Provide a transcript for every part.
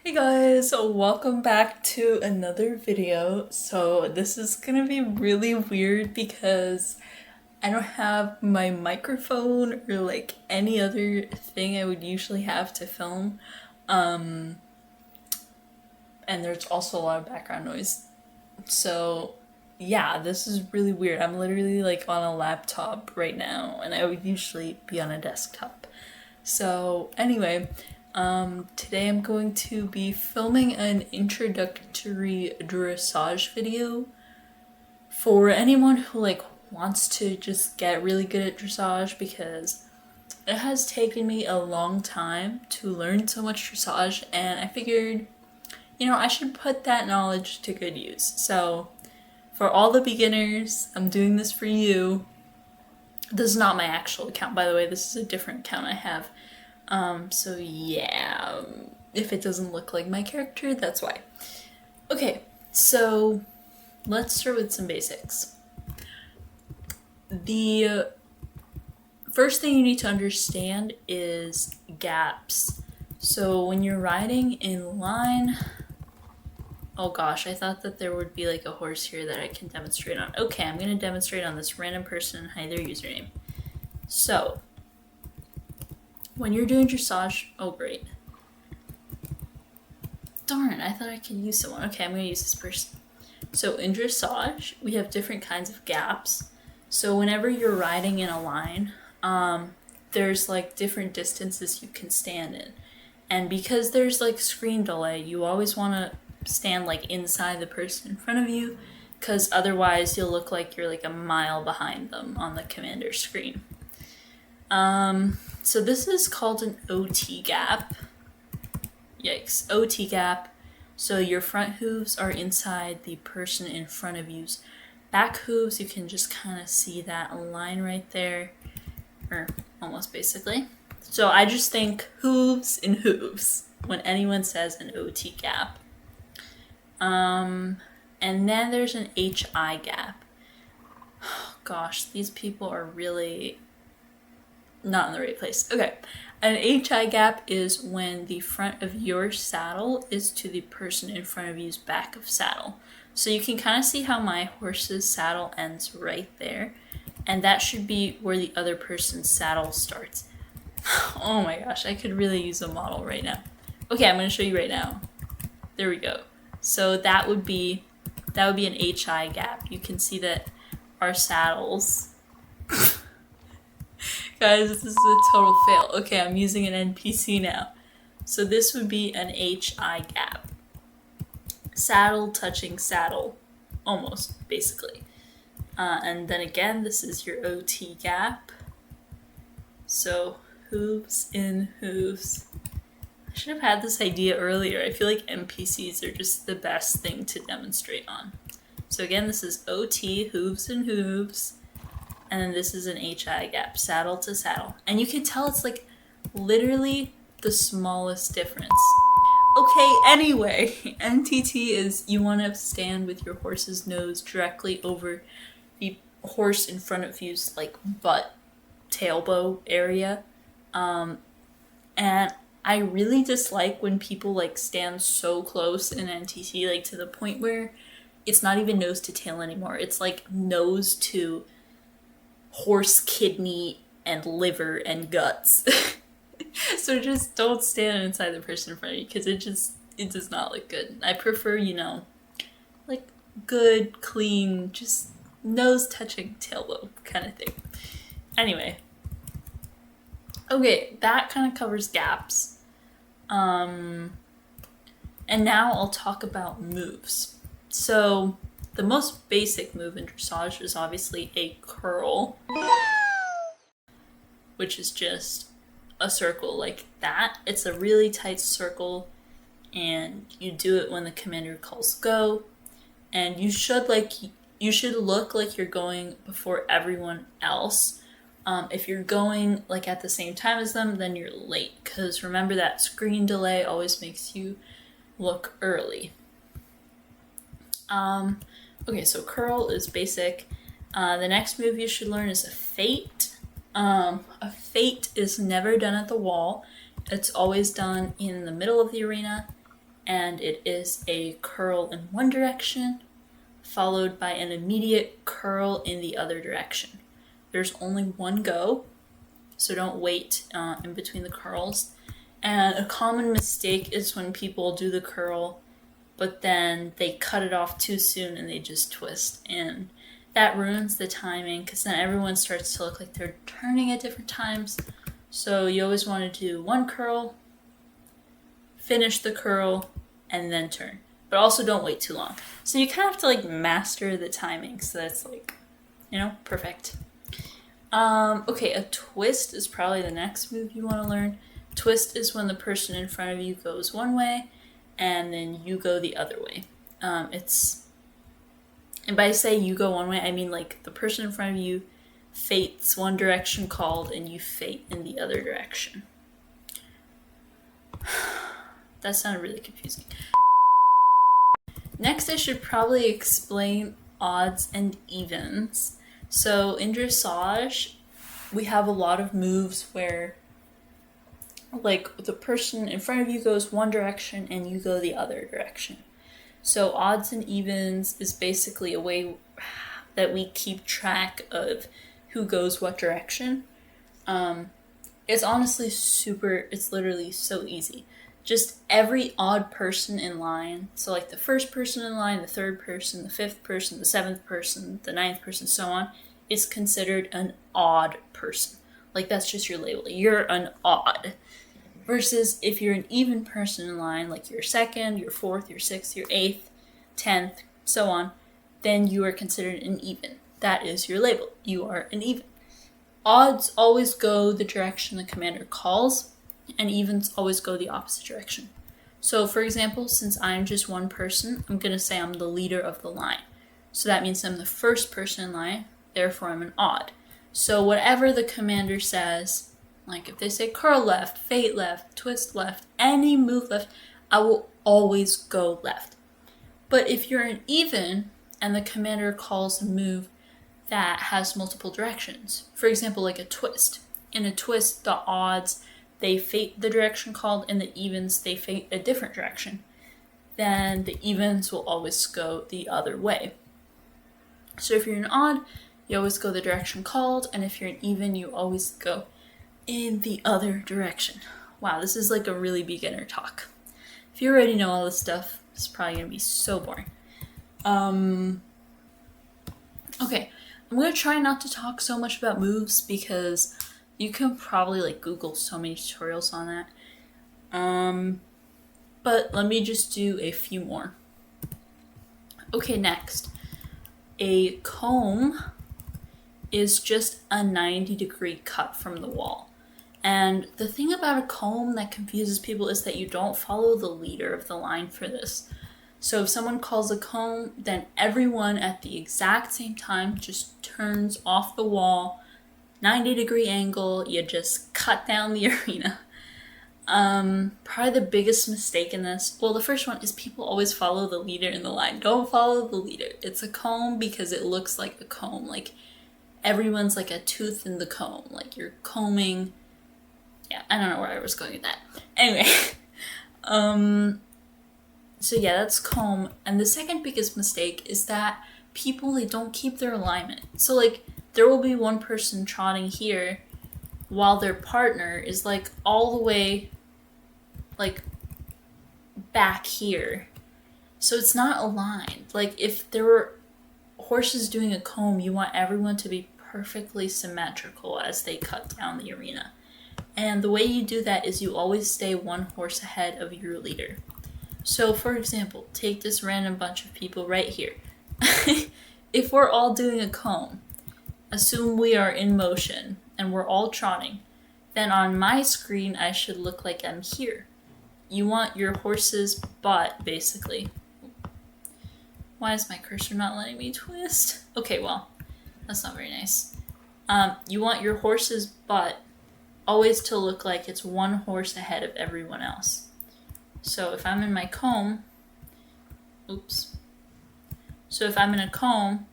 Hey guys, welcome back to another video. So this is gonna be really weird because I don't have my microphone or like any other thing I would usually have to film. And there's also a lot of background noise. So yeah, this is really weird. I'm literally like on a laptop right now and I would usually be on a desktop. So anyway, today I'm going to be filming an introductory dressage video for anyone who like wants to just get really good at dressage, because it has taken me a long time to learn so much dressage, and I figured, I should put that knowledge to good use. So for all the beginners, I'm doing this for you. This is not my actual account, by the way. This is a different account I have. So yeah, if it doesn't look like my character, that's why. Okay, so let's start with some basics. The first thing you need to understand is gaps. So when you're riding in line, oh gosh, I thought that there would be like a horse here that I can demonstrate on. Okay, I'm gonna demonstrate on this random person and hide their username. So when you're doing dressage, oh great. Darn, I thought I could use someone. Okay, I'm gonna use this person. So in dressage, we have different kinds of gaps. So whenever you're riding in a line, there's like different distances you can stand in. And because there's like screen delay, you always wanna stand like inside the person in front of you, because otherwise you'll look like you're like a mile behind them on the commander screen. So this is called an OT gap. Yikes, OT gap. So your front hooves are inside the person in front of you's back hooves. You can just kind of see that line right there, or almost basically. So I just think hooves and hooves when anyone says an OT gap. And then there's an HI gap. Oh, gosh, these people are really not in the right place. Okay, an HI gap is when the front of your saddle is to the person in front of you's back of saddle. So you can kind of see how my horse's saddle ends right there, and that should be where the other person's saddle starts. Oh my gosh, I could really use a model right now. Okay, I'm going to show you right now. There we go. So that would be an HI gap. You can see that our saddles guys, this is a total fail. Okay, I'm using an NPC now. So this would be an HI gap. Saddle touching saddle, almost, basically. And then again, this is your OT gap. So hooves in hooves. I should have had this idea earlier. I feel like NPCs are just the best thing to demonstrate on. So again, this is OT, hooves and hooves. And then this is an HI gap, saddle to saddle. And you can tell it's like literally the smallest difference. Okay, anyway, NTT is you want to stand with your horse's nose directly over the horse in front of you's like butt, tailbow area. And I really dislike when people like stand so close in NTT, like to the point where it's not even nose to tail anymore. It's like nose to horse kidney and liver and guts. So just don't stand inside the person in front of you, because it does not look good. I prefer, like good, clean, just nose touching tailbone kind of thing. Anyway. Okay, that kind of covers gaps. And now I'll talk about moves. So the most basic move in dressage is obviously a curl, which is just a circle like that. It's a really tight circle, and you do it when the commander calls go. And you should look like you're going before everyone else. If you're going like at the same time as them, then you're late, because remember that screen delay always makes you look early. Okay, so curl is basic. The next move you should learn is a fate. A fate is never done at the wall. It's always done in the middle of the arena, and it is a curl in one direction, followed by an immediate curl in the other direction. There's only one go, so don't wait in between the curls. And a common mistake is when people do the curl, but then they cut it off too soon and they just twist. And that ruins the timing because then everyone starts to look like they're turning at different times. So you always want to do one curl, finish the curl, and then turn. But also don't wait too long. So you kind of have to like master the timing so that's like, perfect. Okay, a twist is probably the next move you want to learn. Twist is when the person in front of you goes one way and then you go the other way. And by say you go one way, I mean like the person in front of you fates one direction called and you fate in the other direction. That sounded really confusing. Next, I should probably explain odds and evens. So in dressage, we have a lot of moves where like the person in front of you goes one direction and you go the other direction. So odds and evens is basically a way that we keep track of who goes what direction. It's honestly it's literally so easy. Just every odd person in line, so like the first person in line, the third person, the fifth person, the seventh person, the ninth person, so on, is considered an odd person. Like that's just your label. You're an odd. Versus if you're an even person in line, like your second, your fourth, your sixth, your eighth, 10th, so on, then you are considered an even. That is your label. You are an even. Odds always go the direction the commander calls, and evens always go the opposite direction. So for example, since I'm just one person, I'm going to say I'm the leader of the line. So that means I'm the first person in line, therefore I'm an odd. So whatever the commander says, like if they say curl left, fate left, twist left, any move left, I will always go left. But if you're an even and the commander calls a move that has multiple directions, for example, like a twist. In a twist, the odds, they fate the direction called, and the evens, they fate a different direction. Then the evens will always go the other way. So if you're an odd, you always go the direction called, and if you're an even, you always go in the other direction. Wow, this is like a really beginner talk. If you already know all this stuff, it's probably going to be so boring. Okay, I'm going to try not to talk so much about moves because you can probably like Google so many tutorials on that. But let me just do a few more. Okay, next. A comb is just a 90-degree cut from the wall. And the thing about a comb that confuses people is that you don't follow the leader of the line for this. So if someone calls a comb, then everyone at the exact same time just turns off the wall, 90-degree angle, you just cut down the arena. Probably the biggest mistake in this, well, the first one is people always follow the leader in the line. Don't follow the leader. It's a comb because it looks like a comb. Like everyone's like a tooth in the comb. Like you're combing. Yeah, I don't know where I was going with that. Anyway, so yeah, that's comb. And the second biggest mistake is that people, they don't keep their alignment. So like there will be one person trotting here while their partner is like all the way like back here. So it's not aligned. Like if there were horses doing a comb, you want everyone to be perfectly symmetrical as they cut down the arena. And the way you do that is you always stay one horse ahead of your leader. So for example, take this random bunch of people right here. If we're all doing a comb, assume we are in motion and we're all trotting, then on my screen I should look like I'm here. You want your horse's butt, basically. Why is my cursor not letting me twist? Okay, well, that's not very nice. You want your horse's butt always to look like it's one horse ahead of everyone else. So if I'm in my comb, So if I'm in a comb,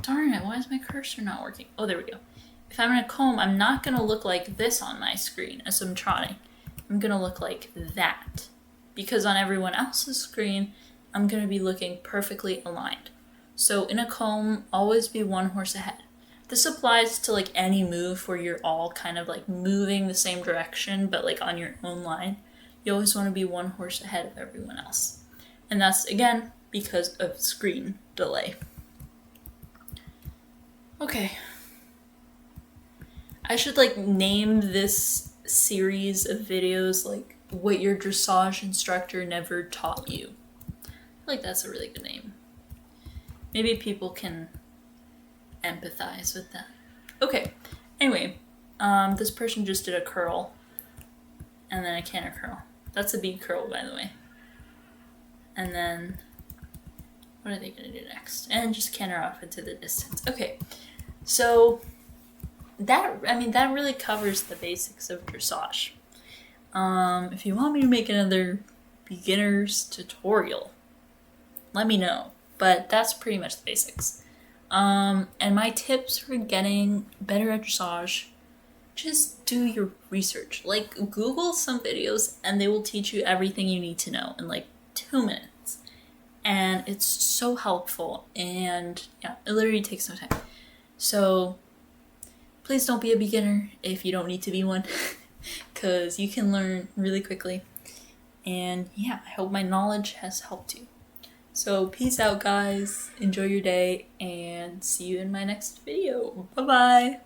darn it, why is my cursor not working? Oh, there we go. If I'm in a comb, I'm not going to look like this on my screen as I'm trotting. I'm going to look like that. because on everyone else's screen, I'm going to be looking perfectly aligned. So in a comb, always be one horse ahead. This applies to like any move where you're all kind of like moving the same direction, but like on your own line. You always want to be one horse ahead of everyone else. And that's, again, because of screen delay. Okay. I should like name this series of videos like what your dressage instructor never taught you. I feel like that's a really good name. Maybe people can empathize with that. Okay, anyway, this person just did a curl and then a canter curl. That's a bead curl, by the way. And then, what are they gonna do next? And just canter off into the distance. Okay, so that really covers the basics of dressage. If you want me to make another beginner's tutorial, let me know. But that's pretty much the basics. And my tips for getting better at dressage, just do your research. Like, Google some videos and they will teach you everything you need to know in like 2 minutes. And it's so helpful, and yeah, it literally takes no time. So please don't be a beginner if you don't need to be one, because you can learn really quickly. And yeah, I hope my knowledge has helped you. So peace out, guys. Enjoy your day, and see you in my next video. Bye-bye.